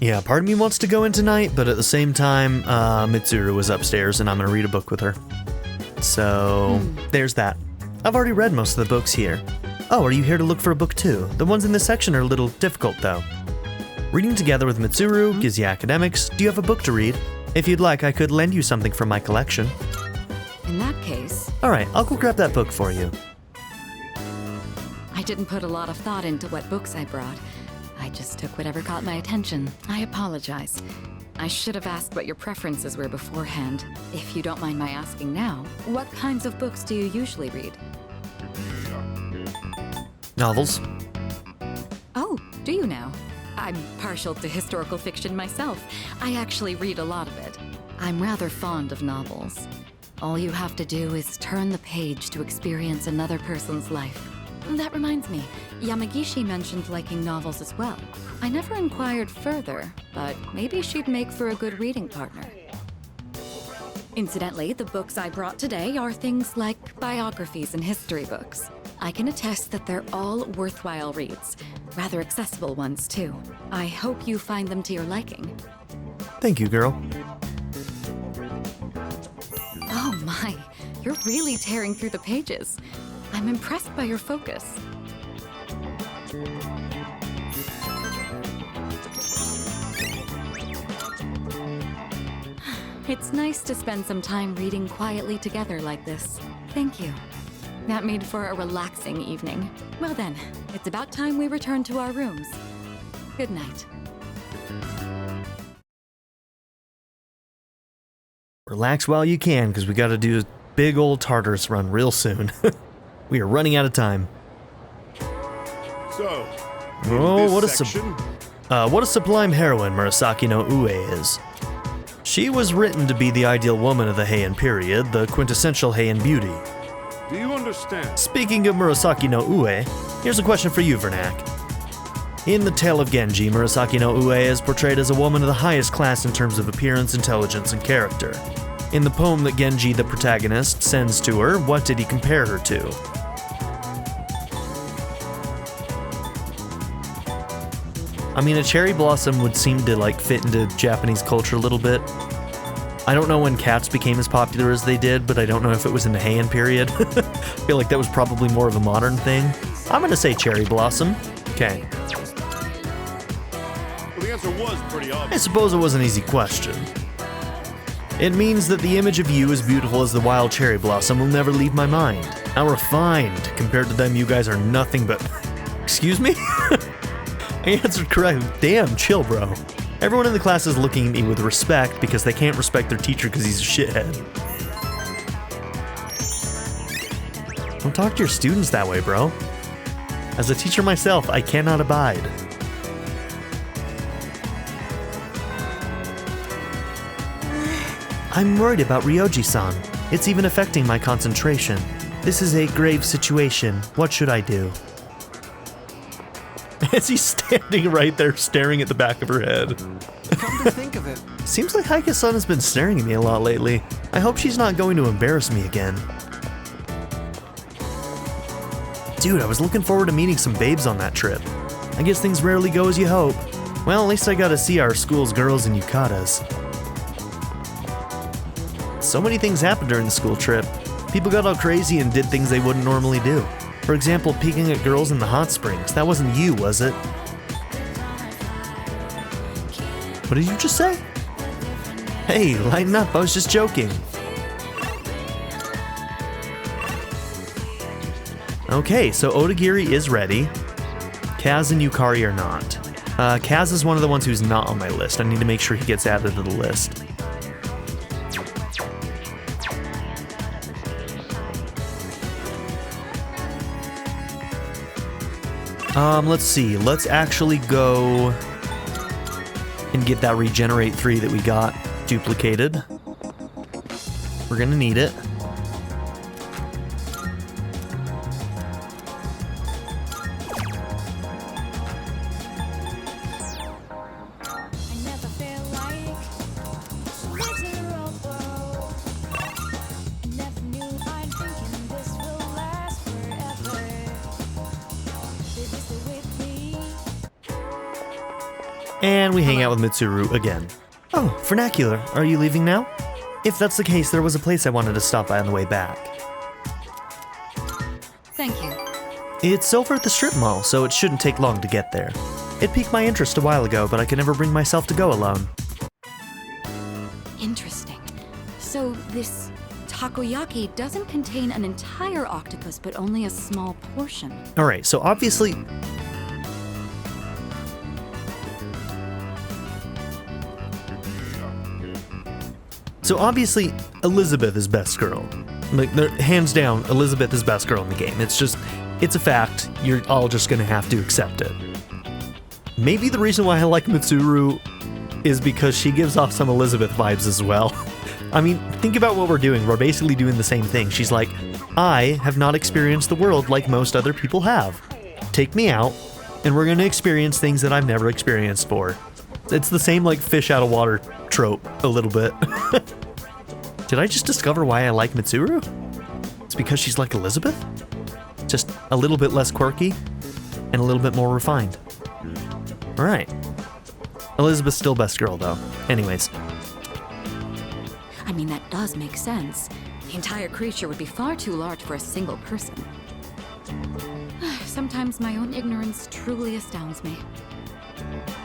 Yeah, part of me wants to go in tonight, but at the same time, Mitsuru was upstairs and I'm gonna read a book with her. So, there's that. I've already read most of the books here. Oh, are you here to look for a book too? The ones in this section are a little difficult though. Reading together with Mitsuru gives you academics. Do you have a book to read? If you'd like, I could lend you something from my collection. In that case... Alright, I'll go grab that book for you. I didn't put a lot of thought into what books I brought. I just took whatever caught my attention. I apologize. I should have asked what your preferences were beforehand. If you don't mind my asking now, what kinds of books do you usually read? Novels. Oh, do you now? I'm partial to historical fiction myself. I actually read a lot of it. I'm rather fond of novels. All you have to do is turn the page to experience another person's life. That reminds me, Yamagishi mentioned liking novels as well. I never inquired further, but maybe she'd make for a good reading partner. Incidentally, the books I brought today are things like biographies and history books. I can attest that they're all worthwhile reads. Rather accessible ones, too. I hope you find them to your liking. Thank you, girl. Oh my, you're really tearing through the pages. I'm impressed by your focus. It's nice to spend some time reading quietly together like this. Thank you. That made for a relaxing evening. Well then, it's about time we return to our rooms. Good night. Relax while you can, because we got to do a big old Tartarus run real soon. We are running out of time. So, Oh, what a sublime heroine Murasaki no Ue is. She was written to be the ideal woman of the Heian period, the quintessential Heian beauty. Do you understand? Speaking of Murasaki no Ue, here's a question for you, Vernak. In the tale of Genji, Murasaki no Ue is portrayed as a woman of the highest class in terms of appearance, intelligence, and character. In the poem that Genji, the protagonist, sends to her, what did he compare her to? I mean, a cherry blossom would seem to like fit into Japanese culture a little bit. I don't know when cats became as popular as they did, but I don't know if it was in the Heian period. I feel like that was probably more of a modern thing. I'm gonna say cherry blossom. Okay. Well, the answer was pretty obvious. I suppose it was an easy question. It means that the image of you as beautiful as the wild cherry blossom will never leave my mind. How refined. Compared to them, you guys are nothing but... Excuse me? I answered correctly. Damn, chill, bro. Everyone in the class is looking at me with respect because they can't respect their teacher because he's a shithead. Don't talk to your students that way, bro. As a teacher myself, I cannot abide. I'm worried about Ryoji-san. It's even affecting my concentration. This is a grave situation. What should I do? As he's standing right there staring at the back of her head. Come to think of it. Seems like Heike-san has been staring at me a lot lately. I hope she's not going to embarrass me again. Dude, I was looking forward to meeting some babes on that trip. I guess things rarely go as you hope. Well, at least I got to see our school's girls in yukatas. So many things happened during the school trip. People got all crazy and did things they wouldn't normally do. For example, peeking at girls in the hot springs. That wasn't you, was it? What did you just say? Hey, lighten up, I was just joking. Okay, so Odagiri is ready. Kaz and Yukari are not. Kaz is one of the ones who's not on my list. I need to make sure he gets added to the list. Let's see. Let's actually go and get that regenerate 3 that we got duplicated. We're gonna need it. And we hang out with Mitsuru again. Oh, vernacular. Are you leaving now? If that's the case, there was a place I wanted to stop by on the way back. Thank you. It's over at the strip mall, so it shouldn't take long to get there. It piqued my interest a while ago, but I could never bring myself to go alone. Interesting. So this takoyaki doesn't contain an entire octopus, but only a small portion. Alright, so obviously... Elizabeth is best girl. Like, hands down, Elizabeth is best girl in the game. It's a fact. You're all just gonna have to accept it. Maybe the reason why I like Mitsuru is because she gives off some Elizabeth vibes as well. I mean, think about what we're doing. We're basically doing the same thing. She's like, I have not experienced the world like most other people have. Take me out, and we're gonna experience things that I've never experienced before. It's the same like fish out of water trope, a little bit. Did I just discover why I like Mitsuru? It's because she's like Elizabeth? Just a little bit less quirky and a little bit more refined. Alright. Elizabeth's still best girl though. Anyways. I mean, that does make sense. The entire creature would be far too large for a single person. Sometimes my own ignorance truly astounds me.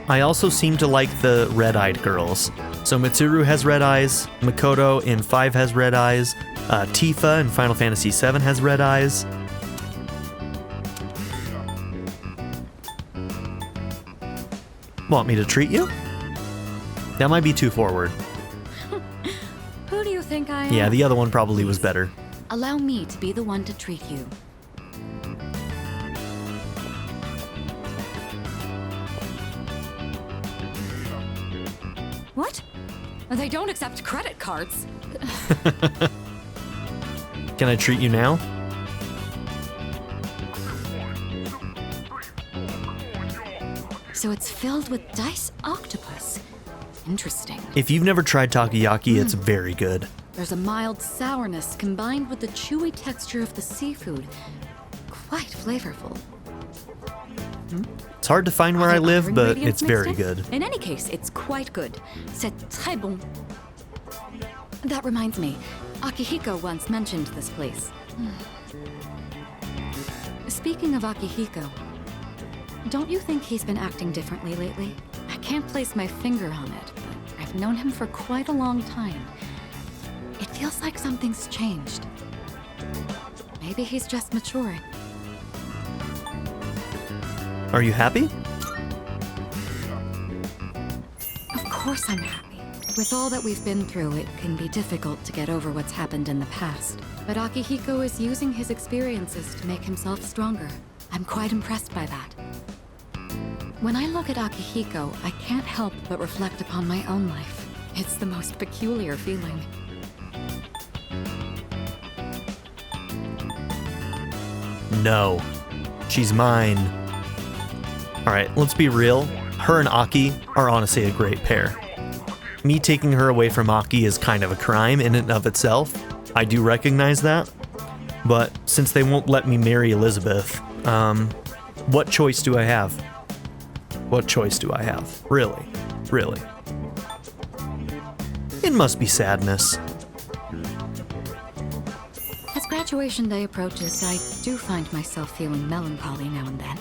I also seem to like the red-eyed girls. So Mitsuru has red eyes, Makoto in 5 has red eyes, Tifa in Final Fantasy VII has red eyes. Want me to treat you? That might be too forward. Who do you think I am? Yeah, the other one probably was better. Allow me to be the one to treat you. What? They don't accept credit cards. Can I treat you now? So it's filled with dice octopus. Interesting. If you've never tried takoyaki, it's very good. There's a mild sourness combined with the chewy texture of the seafood. Quite flavorful. It's hard to find where I live, Other but ingredients it's very mixed in? good. In any case, it's quite good. C'est très bon. That reminds me, Akihiko once mentioned this place. Speaking of Akihiko, don't you think he's been acting differently lately? I can't place my finger on it, but I've known him for quite a long time. It feels like something's changed. Maybe he's just maturing. Are you happy? Of course I'm happy. With all that we've been through, it can be difficult to get over what's happened in the past. But Akihiko is using his experiences to make himself stronger. I'm quite impressed by that. When I look at Akihiko, I can't help but reflect upon my own life. It's the most peculiar feeling. No. She's mine. Alright, let's be real. Her and Aki are honestly a great pair. Me taking her away from Aki is kind of a crime in and of itself. I do recognize that. But since they won't let me marry Elizabeth, what choice do I have? What choice do I have? Really? Really? It must be sadness. As graduation day approaches, I do find myself feeling melancholy now and then.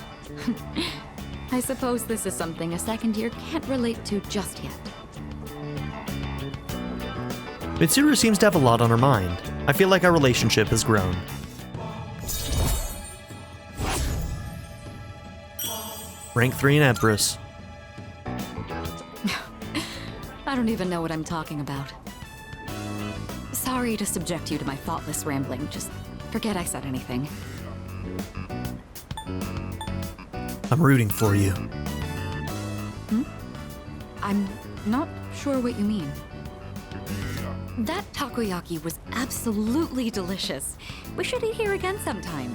I suppose this is something a second year can't relate to just yet. Mitsuru seems to have a lot on her mind. I feel like our relationship has grown. Rank 3 in Empress. I don't even know what I'm talking about. Sorry to subject you to my thoughtless rambling. Just forget I said anything. I'm rooting for you. I'm not sure what you mean. That takoyaki was absolutely delicious. We should eat here again sometime.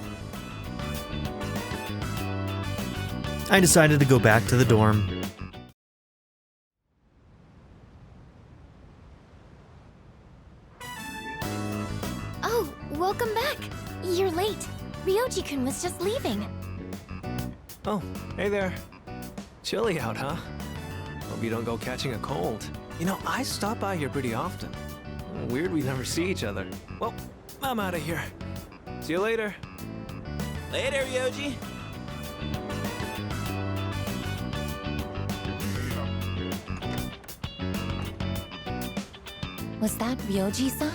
I decided to go back to the dorm. Oh, welcome back. You're late. Ryoji-kun was just leaving. Oh, hey there. Chilly out, huh? Hope you don't go catching a cold. You know, I stop by here pretty often. Weird we never see each other. Well, I'm out of here. See you later. Later, Ryoji. Was that Ryoji-san?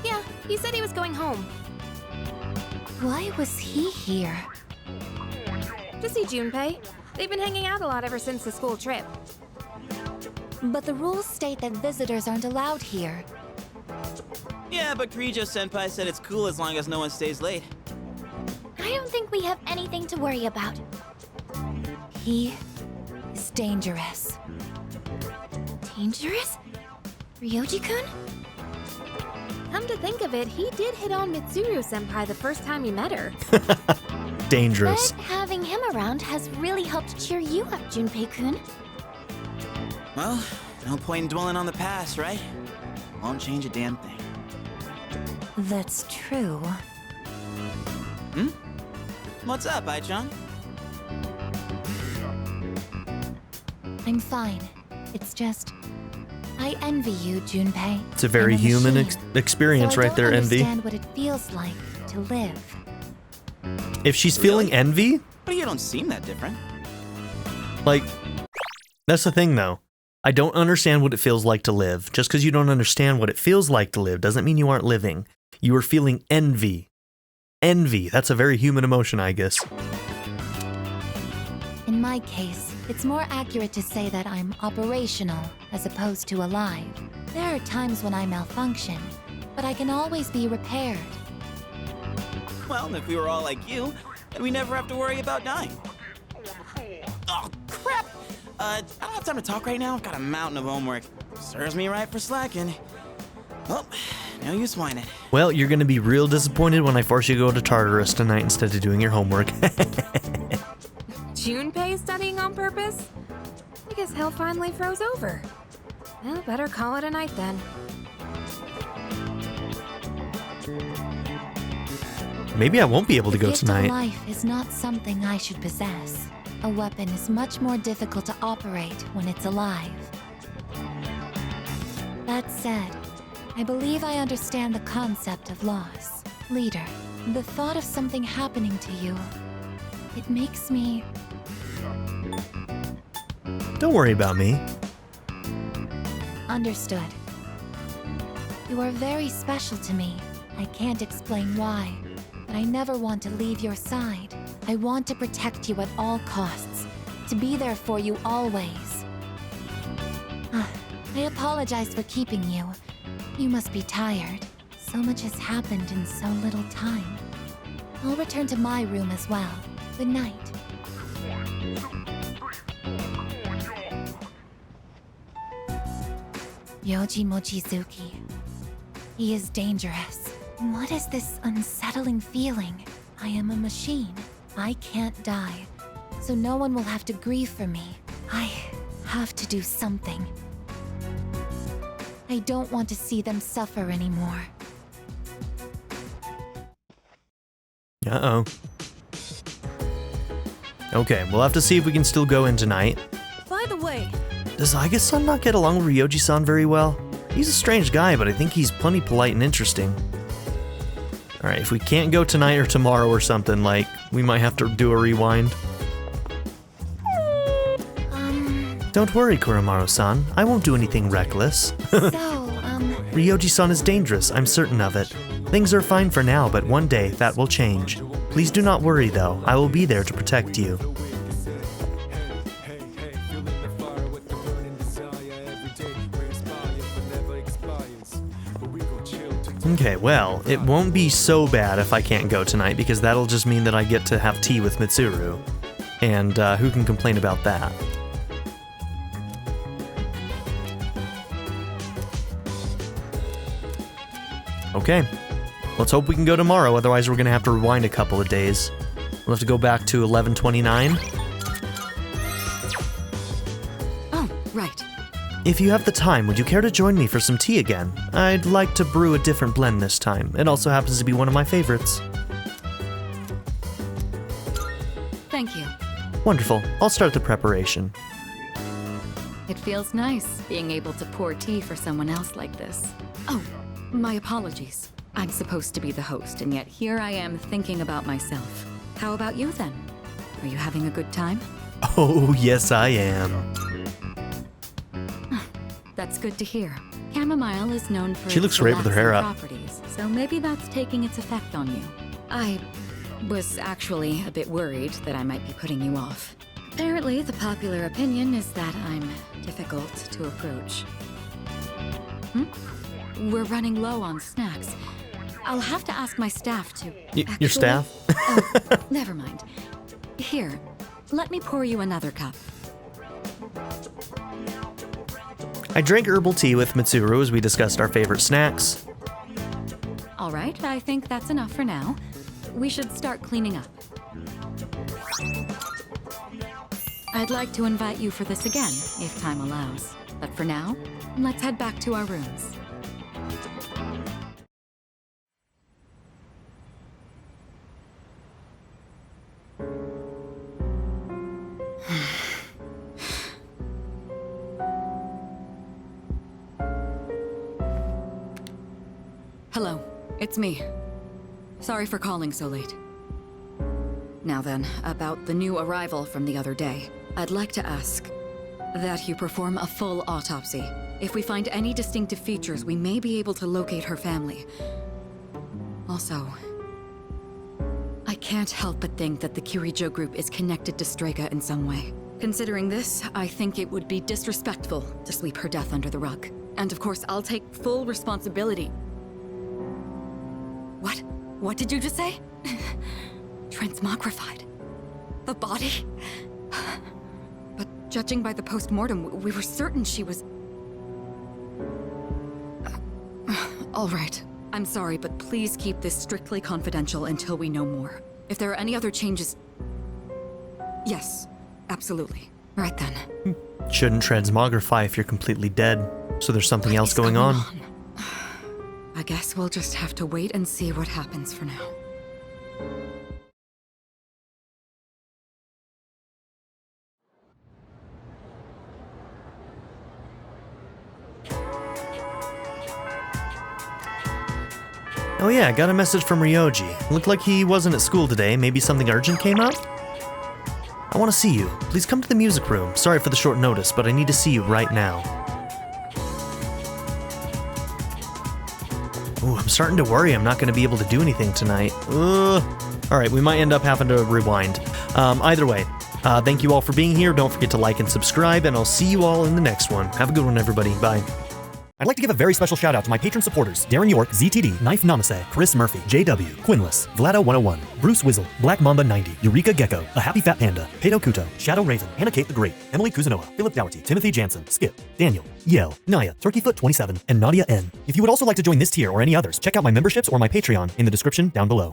Yeah, he said he was going home. Why was he here? To see Junpei. They've been hanging out a lot ever since the school trip. But the rules state that visitors aren't allowed here. Yeah, but Kirijo-senpai said it's cool as long as no one stays late. I don't think we have anything to worry about. He is dangerous. Dangerous? Ryoji-kun? Come to think of it, he did hit on Mitsuru-senpai the first time he met her. Dangerous. But having him around has really helped cheer you up, Junpei-kun. Well, no point in dwelling on the past, right? Won't change a damn thing. That's true. What's up, Ai-chan? I'm fine. It's just... I envy you, Junpei. It's a very human experience so right there, Envy. I don't understand what it feels like to live. If she's feeling envy, But you don't seem that different. like, that's the thing though. I don't understand what it feels like to live. Just because you don't understand what it feels like to live doesn't mean you aren't living. You are feeling envy. Envy, that's a very human emotion, I guess. In my case, it's more accurate to say that I'm operational as opposed to alive. There are times when I malfunction, but I can always be repaired. Well, if we were all like you, then we never have to worry about dying. Oh, crap! I don't have time to talk right now. I've got a mountain of homework. Serves me right for slacking. Well, no use whining. Well, you're gonna be real disappointed when I force you to go to Tartarus tonight instead of doing your homework. Junpei studying on purpose? I guess hell finally froze over. Well, better call it a night then. Maybe I won't be able to go The gift of tonight. life is not something I should possess. A weapon is much more difficult to operate when it's alive. That said, I believe I understand the concept of loss. Leader, the thought of something happening to you, it makes me... Don't worry about me. Understood. You are very special to me. I can't explain why, but I never want to leave your side. I want to protect you at all costs, to be there for you always. I apologize for keeping you. You must be tired. So much has happened in so little time. I'll return to my room as well. Good night. Yoji Mochizuki. He is dangerous. What is this unsettling feeling? I am a machine. I can't die, so no one will have to grieve for me. I have to do something. I don't want to see them suffer anymore. Uh-oh. Okay, we'll have to see if we can still go in tonight. By the way, Does Aiga-san not get along with Ryoji-san very well? He's a strange guy, but I think he's plenty polite and interesting. Alright, if we can't go tonight or tomorrow or something, like, we might have to do a rewind. Don't worry, Kuromaru-san. I won't do anything reckless. Ryoji-san is dangerous, I'm certain of it. Things are fine for now, but one day that will change. Please do not worry, though. I will be there to protect you. Okay, well, it won't be so bad if I can't go tonight, because that'll just mean that I get to have tea with Mitsuru. And who can complain about that? Okay, let's hope we can go tomorrow, otherwise we're gonna have to rewind a couple of days. We'll have to go back to 11:29. Oh, right. If you have the time, would you care to join me for some tea again? I'd like to brew a different blend this time. It also happens to be one of my favorites. Thank you. Wonderful. I'll start the preparation. It feels nice being able to pour tea for someone else like this. Oh, my apologies. I'm supposed to be the host, and yet here I am thinking about myself. How about you then? Are you having a good time? Oh, yes I am. That's good to hear. Chamomile is known for She looks great with her hair up. properties, so maybe that's taking its effect on you. I was actually a bit worried that I might be putting you off. Apparently, the popular opinion is that I'm difficult to approach. We're running low on snacks. I'll have to ask my staff to... Your staff? Oh, never mind. Here, let me pour you another cup. I drank herbal tea with Mitsuru as we discussed our favorite snacks. All right, I think that's enough for now. We should start cleaning up. I'd like to invite you for this again, if time allows. But for now, let's head back to our rooms. Hello, it's me. Sorry for calling so late. Now then, about the new arrival from the other day. I'd like to ask, that you perform a full autopsy. If we find any distinctive features, we may be able to locate her family. Also, I can't help but think that the Kirijo group is connected to Strega in some way. Considering this, I think it would be disrespectful to sweep her death under the rug. And of course, I'll take full responsibility. What? What did you just say? Transmogrified. The body? But judging by the post-mortem, we were certain she was... All right. I'm sorry, but please keep this strictly confidential until we know more. If there are any other changes... Yes, absolutely. Right then. Shouldn't transmogrify if you're completely dead. So there's something else going on. I guess we'll just have to wait and see what happens for now. Oh yeah, I got a message from Ryoji. Looked like he wasn't at school today. Maybe something urgent came up? I want to see you. Please come to the music room. Sorry for the short notice, but I need to see you right now. Ooh, I'm starting to worry I'm not going to be able to do anything tonight. Alright, we might end up having to rewind. Either way, thank you all for being here. Don't forget to like and subscribe, and I'll see you all in the next one. Have a good one, everybody. Bye. I'd like to give a very special shout out to my patron supporters: Darren York, ZTD, Knife Namaste, Chris Murphy, JW, Quinless, Vlado101, Bruce Wizzle, Black Mamba 90, Eureka Gecko, A Happy Fat Panda, Pedo Kuto, Shadow Raven, Hannah Kate the Great, Emily Kuzanoa, Philip Dougherty, Timothy Jansen, Skip, Daniel, Yell, Naya, Turkeyfoot27, and Nadia N. If you would also like to join this tier or any others, check out my memberships or my Patreon in the description down below.